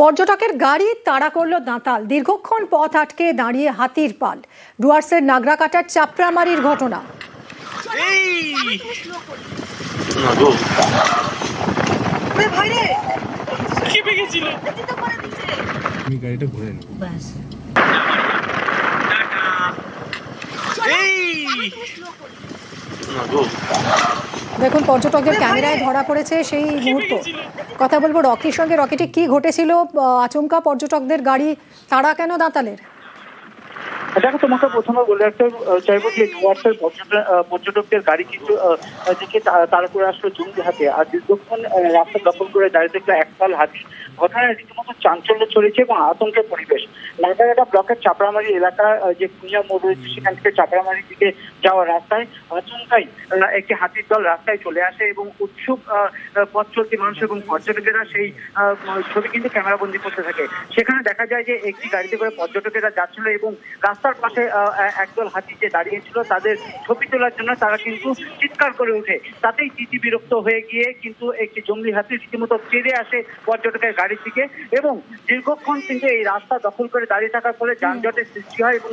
পর্যটকের গাড়ি তাড়া করল দাঁতাল। দীর্ঘক্ষণ পথ আটকে দাঁড়িয়ে হাতির পাল। ডুয়ার্সের নাগরাকাটার চাপড়ামারির ঘটনা। গাড়িটা ঘুরে নেব। দেখুন পর্যটকদের ক্যামেরায় ধরা পড়েছে সেই মুহূর্ত। কথা বলবো রকির সঙ্গে। রকিটি কি ঘটেছিল? আচমকা পর্যটকদের গাড়ি তাড়া কেন দাঁতালের? দেখো, তোমাকে প্রথমে বলে রাখতে চাইবো যে ডুয়ার্সের পর্যটকদের গাড়ি কিন্তু দিকে তাড়া করে আসলো জঙ্গি হাতে। আর দীর্ঘক্ষণ রাস্তা দখল করে দাঁড়িয়ে থাকলো একপাল হাতি। ঘটনায় রীতিমতো চাঞ্চল্য ছড়িয়েছে এবং আতঙ্কের পরিবেশ। নাগারাটা ব্লকের চাপড়ামারি এলাকা যে কুইয়া মোড় রয়েছে, সেখান থেকে চাপড়ামারির দিকে যাওয়ার রাস্তায় আচমকাই একটি হাতির দল রাস্তায় চলে আসে এবং উৎসুক পথ চলতি মানুষ এবং পর্যটকেরা সেই ছবি কিন্তু ক্যামেরাবন্দি করতে থাকে। সেখানে দেখা যায় যে একটি গাড়িতে করে পর্যটকেরা যাচ্ছিল এবং রাস্তার পাশে একদল হাতি যে দাঁড়িয়েছিল তাদের ছবি তোলার জন্য তারা কিন্তু চিৎকার করে ওঠে। তাতেই তিতি বিরক্ত হয়ে গিয়ে কিন্তু একটি জঙ্গলি হাতি রীতিমতো তেড়ে আসে পর্যটকের গাড়ির দিকে এবং দীর্ঘক্ষণ কিন্তু এই রাস্তা দখল করে দাঁড়িয়ে থাকার ফলে যানজটের সৃষ্টি হয় এবং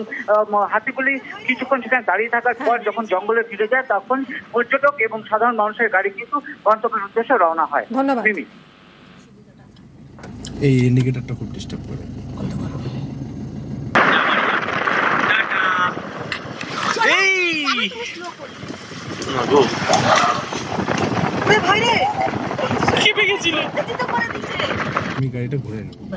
হাতিগুলি কিছুক্ষণ সেখানে দাঁড়িয়ে থাকার পর যখন জঙ্গলে ফিরে যায় তখন পর্যটক এবং সাধারণ মানুষের গাড়ি কিন্তু গন্তব্যের উদ্দেশ্যে রওনা হয়। ধন্যবাদ। এই ইন্ডিকেটরটা খুব ডিস্টার্ব করে। গাড়িটা ঘুরে নেব।